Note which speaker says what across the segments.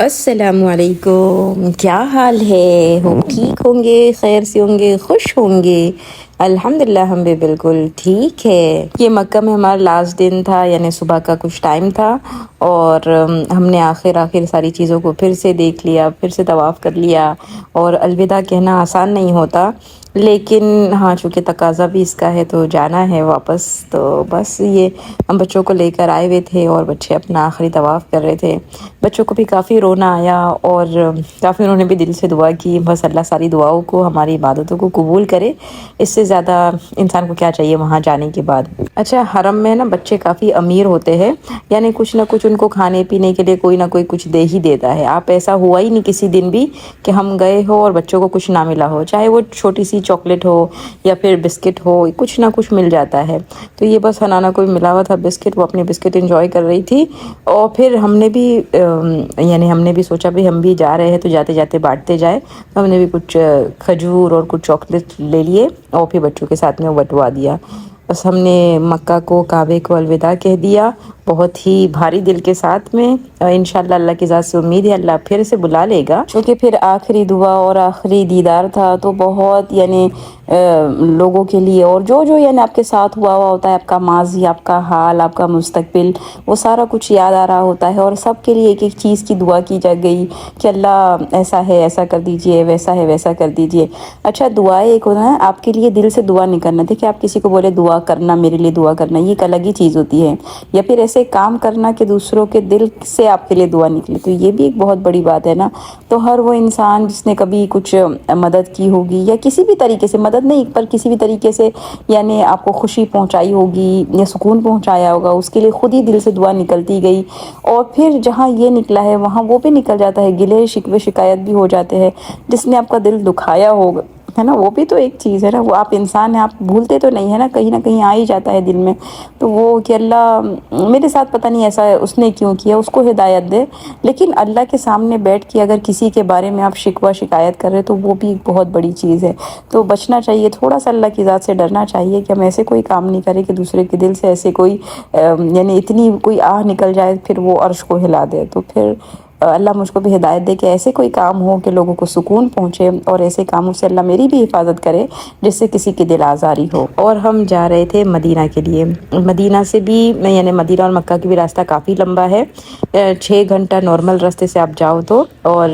Speaker 1: अस्सलाम वालेकुम, क्या हाल है? हो ठीक होंगे, खैर से होंगे, खुश होंगे। अल्हम्दुलिल्लाह हम भी बिल्कुल ठीक है। ये मक्का में हमारा लास्ट दिन था, यानी सुबह का कुछ टाइम था और हमने आखिर सारी चीज़ों को फिर से देख लिया, फिर से तवाफ़ कर लिया। और अलविदा कहना आसान नहीं होता, लेकिन हाँ चूँकि तकाज़ा भी इसका है तो जाना है वापस। तो बस ये हम बच्चों को लेकर आए हुए थे और बच्चे अपना आखिरी तवाफ़ कर रहे थे। बच्चों को भी काफ़ी रोना आया और काफ़ी उन्होंने भी दिल से दुआ की, बस अल्लाह सारी दुआओं को, हमारी इबादतों को कबूल करे। इससे ज़्यादा इंसान को क्या चाहिए वहाँ जाने के बाद। अच्छा, हरम में ना बच्चे काफ़ी अमीर होते हैं, यानी कुछ ना कुछ उनको खाने पीने के लिए कोई ना कोई कुछ दे ही देता है। आप ऐसा हुआ ही नहीं किसी दिन भी कि हम गए हो और बच्चों को कुछ ना मिला हो, चाहे वो छोटी सी चॉकलेट हो या फिर बिस्किट हो, कुछ ना कुछ मिल जाता है। तो ये बस हनाना को भी मिला हुआ था बिस्किट, वो अपने बिस्किट एंजॉय कर रही थी। और फिर हमने भी हमने भी सोचा भी हम भी जा रहे हैं तो जाते जाते बांटते जाए, तो हमने भी कुछ खजूर और कुछ चॉकलेट ले लिए और फिर बच्चों के साथ में वो बंटवा दिया। बस हमने मक्का को, काबे को अलविदा कह दिया, बहुत ही भारी दिल के साथ में। इंशाल्लाह अल्लाह की ज़ात से उम्मीद है अल्लाह फिर से बुला लेगा, क्योंकि फिर आखिरी दुआ और आखिरी दीदार था। तो बहुत लोगों के लिए और जो जो आपके साथ हुआ होता है, आपका माजी, आपका हाल, आपका मुस्तकबिल, वो सारा कुछ याद आ रहा होता है और सब के लिए एक एक चीज़ की दुआ की जा गई कि अल्लाह ऐसा है ऐसा कर दीजिए, वैसा है वैसा कर दीजिए। अच्छा, दुआएं एक होना है आपके लिए दिल से दुआ नहीं करना। देखिए, आप किसी को बोले दुआ करना, मेरे लिए दुआ करना, ये एक अलग ही चीज़ होती है। या फिर ऐसे काम करना कि दूसरों के दिल से आपके लिए दुआ निकले, तो ये भी एक बहुत बड़ी बात है ना। तो हर वो इंसान जिसने कभी कुछ मदद की होगी, या किसी भी तरीके से मदद नहीं पर किसी भी तरीके से यानी आपको खुशी पहुंचाई होगी या सुकून पहुंचाया होगा, उसके लिए खुद ही दिल से दुआ निकलती गई। और फिर जहाँ ये निकला है वहाँ वो भी निकल जाता है, गिले शिकवे शिकायत भी हो जाते हैं। जिसने आपका दिल दुखाया होगा, है ना, वो भी तो एक चीज़ है ना। वो आप इंसान हैं, आप भूलते तो नहीं है ना, कहीं ना कहीं आ ही जाता है दिल में। तो वो कि अल्लाह मेरे साथ पता नहीं ऐसा उसने क्यों किया, उसको हिदायत दे। लेकिन अल्लाह के सामने बैठ के अगर किसी के बारे में आप शिकवा शिकायत कर रहे तो वो भी एक बहुत बड़ी चीज़ है। तो बचना चाहिए, थोड़ा सा अल्लाह की ज़ात से डरना चाहिए कि हम ऐसे कोई काम नहीं करें कि दूसरे के दिल से ऐसे कोई यानी इतनी कोई आह निकल जाए फिर वो अर्श को हिला दे। तो फिर अल्लाह मुझको भी हिदायत दे कि ऐसे कोई काम हो कि लोगों को सुकून पहुँचे, और ऐसे कामों से अल्लाह मेरी भी हिफाजत करे जिससे किसी की दिल आज़ारी हो। और हम जा रहे थे मदीना के लिए। मदीना से भी यानी मदीना और मक्का की भी रास्ता काफ़ी लंबा है, 6 घंटा नॉर्मल रास्ते से आप जाओ तो, और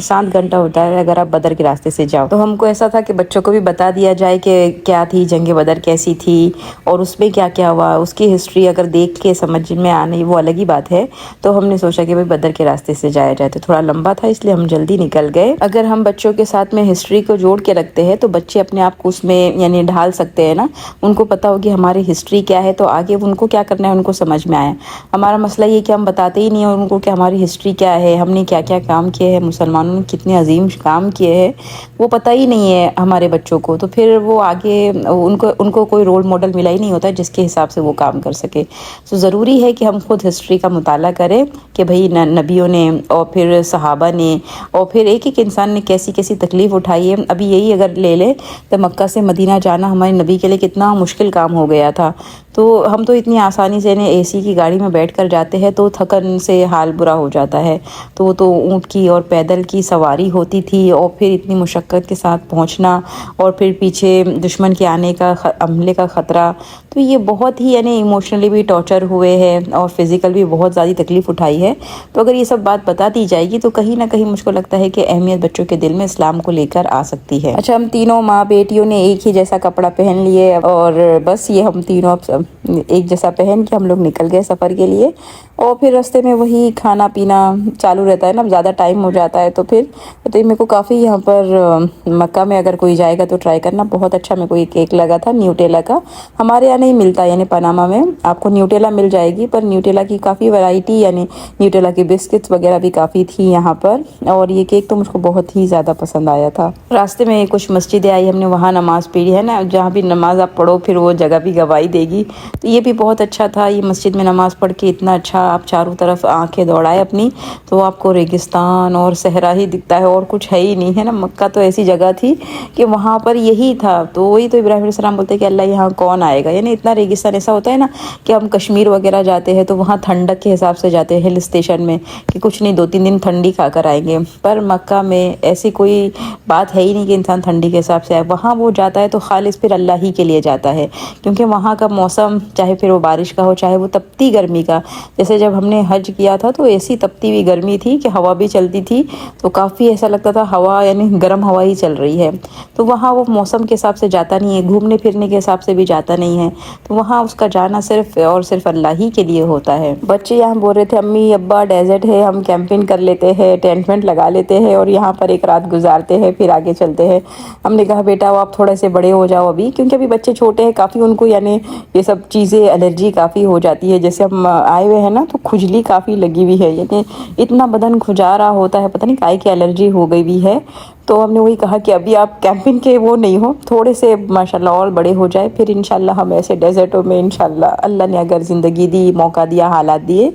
Speaker 1: 7 घंटा होता है अगर आप बदर के रास्ते से जाओ। तो हमको ऐसा था कि बच्चों को भी बता दिया जाए कि क्या थी जंग बदर, कैसी थी और उसमें क्या क्या हुआ, उसकी हिस्ट्री अगर देख के समझ में आने वो अलग ही बात है। तो हमने सोचा कि भाई बदर के रास्ते से जाया जाए। तो थोड़ा लंबा था इसलिए हम जल्दी निकल गए। अगर हम बच्चों के साथ में हिस्ट्री को जोड़ के रखते हैं तो बच्चे अपने आप को उसमें यानी ढाल सकते हैं ना, उनको पता होगी हमारी हिस्ट्री क्या है, तो आगे उनको क्या करना है उनको समझ में आया। हमारा मसला ये कि हम बताते ही नहीं हैं उनको कि हमारी हिस्ट्री क्या है, हमने क्या क्या काम किए हैं, मुसलमानों ने कितने अजीम काम किए हैं, वो पता ही नहीं है हमारे बच्चों को। तो फिर वो आगे उनको कोई रोल मॉडल मिला ही नहीं होता जिसके हिसाब से वो काम कर सके। तो ज़रूरी है कि हम खुद हिस्ट्री का मुताला करें कि भाई नबियों ने और फिर सहाबा ने और फिर एक एक इंसान ने कैसी कैसी तकलीफ़ उठाई है। अभी यही अगर ले ले तो मक्का से मदीना जाना हमारे नबी के लिए कितना मुश्किल काम हो गया था। तो हम तो इतनी आसानी से एसी की गाड़ी में बैठकर जाते हैं तो थकन से हाल बुरा हो जाता है। तो ऊँट की और पैदल की सवारी होती थी और फिर इतनी मुशक्क़त के साथ पहुँचना और फिर पीछे दुश्मन के आने का हमले का ख़तरा। तो ये बहुत ही यानी इमोशनली भी टॉर्चर हुए हैं और फिज़िकल भी बहुत ज़्यादा तकलीफ़ उठाई है। तो अगर ये सब बात बता दी जाएगी तो कहीं ना कहीं मुझको लगता है कि अहमियत बच्चों के दिल में इस्लाम को लेकर आ सकती है। अच्छा, हम तीनों माँ बेटियों ने एक ही जैसा कपड़ा पहन लिए और बस ये हम तीनों एक जैसा पहन के हम लोग निकल गए सफ़र के लिए। और फिर रास्ते में वही खाना पीना चालू रहता है ना, ज़्यादा टाइम हो जाता है। तो फिर तो मेरे को काफ़ी यहाँ पर मक्का में अगर कोई जाएगा तो ट्राई करना, बहुत अच्छा मेरे को एक केक लगा था न्यूटेला का। हमारे यहाँ नहीं मिलता, यानी पनामा में आपको न्यूटेला मिल जाएगी, पर न्यूटेला की काफ़ी वैरायटी यानी न्यूटेला की बिस्किट्स वगैरह भी काफ़ी थी यहाँ पर। और ये केक तो मुझको बहुत ही ज़्यादा पसंद आया था। रास्ते में कुछ मस्जिदें आई, हमने वहाँ नमाज़ पढ़ी है ना, जहाँ भी नमाज आप पढ़ो फिर वो जगह भी गवाही देगी। تو یہ بھی بہت اچھا تھا. یہ مسجد میں نماز پڑھ کے اتنا اچھا آپ چاروں طرف آنکھیں دوڑائے اپنی تو آپ کو ریگستان اور صحرا ہی دکھتا ہے اور کچھ ہے ہی نہیں ہے نا. مکہ تو ایسی جگہ تھی کہ وہاں پر یہی تھا. تو وہی تو ابراہیم علیہ السلام بولتے کہ اللہ یہاں کون آئے گا. یعنی اتنا ریگستان ایسا ہوتا ہے نا کہ ہم کشمیر وغیرہ جاتے ہیں تو وہاں ٹھنڈک کے حساب سے جاتے ہیں ہل اسٹیشن میں کہ کچھ نہیں 2-3 دن ٹھنڈی کھا کر آئیں گے. پر مکہ میں ایسی کوئی بات ہے ہی نہیں کہ انسان ٹھنڈی کے حساب سے آئے. وہاں وہ جاتا ہے تو خالص پھر اللہ ہی کے لیے جاتا ہے کیونکہ وہاں کا موسم چاہے پھر وہ بارش کا ہو چاہے وہ تپتی گرمی کا. جیسے جب ہم نے حج کیا تھا تو ایسی تپتی ہوئی گرمی تھی کہ ہوا بھی چلتی تھی تو کافی ایسا لگتا تھا ہوا یعنی گرم ہوا ہی چل رہی ہے. تو وہاں وہ موسم کے حساب سے جاتا نہیں ہے, گھومنے پھرنے کے حساب سے بھی جاتا نہیں ہے. تو وہاں اس کا جانا صرف اور صرف اللہ ہی کے لیے ہوتا ہے. بچے یہاں بول رہے تھے امی ابا ڈیزرٹ ہے ہم کیمپنگ کر لیتے ہیں, ٹینٹ وینٹ لگا لیتے ہیں اور یہاں پر ایک رات گزارتے ہیں پھر آگے چلتے ہیں. ہم نے کہا بیٹا وہ آپ تھوڑے سے بڑے ہو جاؤ ابھی, کیونکہ ابھی بچے چھوٹے ہیں کافی, ان کو یعنی یہ سب چیزیں الرجی کافی ہو جاتی ہے. جیسے ہم آئے ہوئے ہیں نا تو کھجلی کافی لگی ہوئی ہے, یعنی اتنا بدن کھجا رہا ہوتا ہے, پتہ نہیں کائے کی الرجی ہو گئی بھی ہے. تو ہم نے وہی کہا کہ ابھی آپ کیمپنگ کے وہ نہیں ہو, تھوڑے سے ماشاءاللہ اور بڑے ہو جائے پھر انشاءاللہ ہم ایسے ڈیزرٹوں میں انشاءاللہ اللہ نے اگر زندگی دی موقع دیا حالات دیے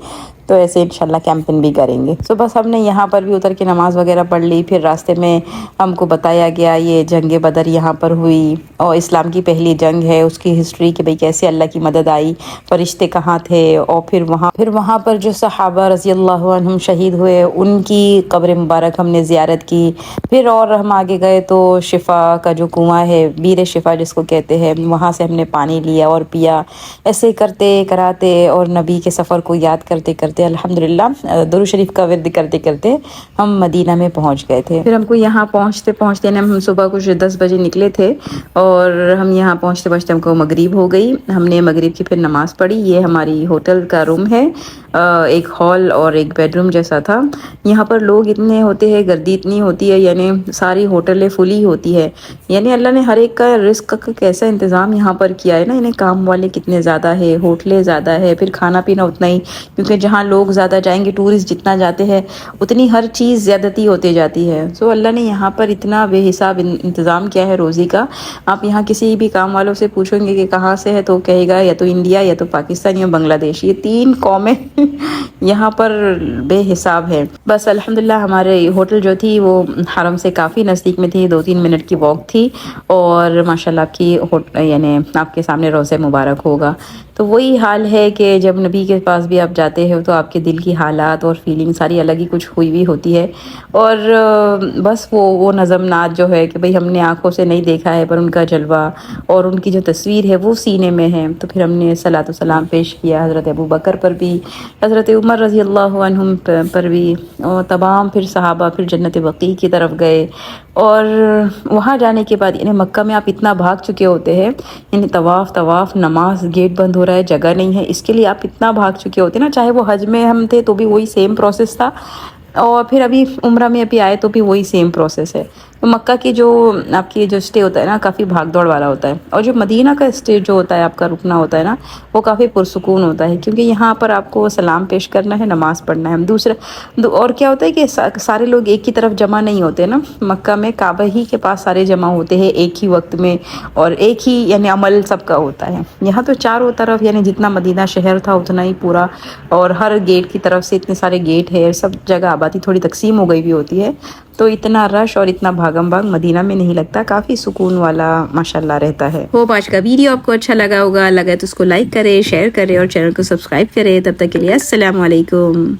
Speaker 1: تو ایسے انشاءاللہ کیمپنگ بھی کریں گے. تو بس ہم نے یہاں پر بھی اتر کے نماز وغیرہ پڑھ لی. پھر راستے میں ہم کو بتایا گیا یہ جنگ بدر یہاں پر ہوئی اور اسلام کی پہلی جنگ ہے, اس کی ہسٹری کہ بھئی کیسے اللہ کی مدد آئی, فرشتے کہاں تھے, اور پھر وہاں پر جو صحابہ رضی اللہ عنہم شہید ہوئے ان کی قبر مبارک ہم نے زیارت کی. پھر اور ہم آگے گئے تو شفا کا جو کنواں ہے, بیر شفا جس کو کہتے ہیں, وہاں سے ہم نے پانی لیا اور پیا. ایسے کرتے کراتے اور نبی کے سفر کو یاد کرتے کرتے الحمدللہ درود شریف کا ورد کرتے کرتے ہم مدینہ میں پہنچ گئے تھے. پھر ہم کو یہاں پہنچتے پہنچتے ہم صبح کچھ 10 بجے نکلے تھے اور ہم یہاں پہنچتے پہنچتے ہم کو مغرب ہو گئی. ہم نے مغرب کی پھر نماز پڑھی. یہ ہماری ہوٹل کا روم ہے, ایک ہال اور ایک بیڈ روم جیسا تھا. یہاں پر لوگ اتنے ہوتے ہیں, گردی اتنی ہوتی ہے, یعنی ساری ہوٹلیں فلی ہوتی ہے. یعنی اللہ نے ہر ایک کا رزق کا کیسا انتظام یہاں پر کیا ہے نا. یعنی کام والے کتنے زیادہ ہے, ہوٹلیں زیادہ ہے, پھر کھانا پینا اتنا ہی, کیونکہ جہاں لوگ زیادہ جائیں گے ٹورسٹ جتنا جاتے ہیں اتنی ہر چیز زیادتی ہوتے جاتی ہے. سو اللہ نے یہاں پر اتنا بے حساب انتظام کیا ہے روزی کا. آپ یہاں کسی بھی کام والوں سے پوچھیں گے کہ کہاں سے ہے تو کہے گا یا تو انڈیا یا تو پاکستان یا بنگلہ دیش, یہ 3 قومیں یہاں پر بے حساب ہے. بس الحمدللہ ہمارے ہوٹل جو تھی وہ حرم سے کافی نزدیک میں تھی, 2-3 منٹ کی واک تھی. اور ماشاءاللہ آپ کی یعنی آپ کے سامنے روضہ مبارک ہوگا. تو وہی حال ہے کہ جب نبی کے پاس بھی آپ جاتے ہو تو آپ کے دل کی حالات اور فیلنگ ساری الگ ہی کچھ ہوئی بھی ہوتی ہے. اور بس وہ نظم نعت جو ہے کہ بھئی ہم نے آنکھوں سے نہیں دیکھا ہے پر ان کا جلوہ اور ان کی جو تصویر ہے وہ سینے میں ہے. تو پھر ہم نے صلاۃ و سلام پیش کیا حضرت ابوبکر پر بھی, حضرت عمر رضی اللہ عنہم پر بھی, اور تمام پھر صحابہ پھر جنت بقیع کی طرف گئے. اور وہاں جانے کے بعد یعنی مکہ میں آپ اتنا بھاگ چکے ہوتے ہیں, یعنی طواف نماز, گیٹ بند ہو رہا ہے, جگہ نہیں ہے, اس کے لیے آپ اتنا بھاگ چکے ہوتے نا. چاہے وہ حج میں ہم تھے تو بھی وہی سیم پروسیس تھا, اور پھر ابھی عمرہ میں ابھی آئے تو بھی وہی سیم پروسیس ہے. تو مکہ کی جو آپ کی جو اسٹے ہوتا ہے نا کافی بھاگ دوڑ والا ہوتا ہے, اور جو مدینہ کا اسٹے جو ہوتا ہے آپ کا رکنا ہوتا ہے نا وہ کافی پرسکون ہوتا ہے, کیونکہ یہاں پر آپ کو سلام پیش کرنا ہے, نماز پڑھنا ہے. دوسرا اور کیا ہوتا ہے کہ سارے لوگ ایک کی طرف جمع نہیں ہوتے نا. مکہ میں کعبہ ہی کے پاس سارے جمع ہوتے ہیں ایک ہی وقت میں, اور ایک ہی یعنی عمل سب کا ہوتا ہے. یہاں تو چاروں طرف یعنی جتنا مدینہ شہر تھا اتنا ہی پورا, اور ہر گیٹ کی طرف سے اتنے سارے گیٹ ہے, سب جگہ آبادی تھوڑی تقسیم ہو گئی بھی ہوتی ہے. تو اتنا رش اور اتنا بھاگم بھاگ مدینہ میں نہیں لگتا, کافی سکون والا ماشاءاللہ رہتا ہے. ہوپ آج کا ویڈیو آپ کو اچھا لگا ہوگا, لگا تو اس کو لائک کرے, شیئر کرے اور چینل کو سبسکرائب کرے. تب تک کے لیے السلام علیکم.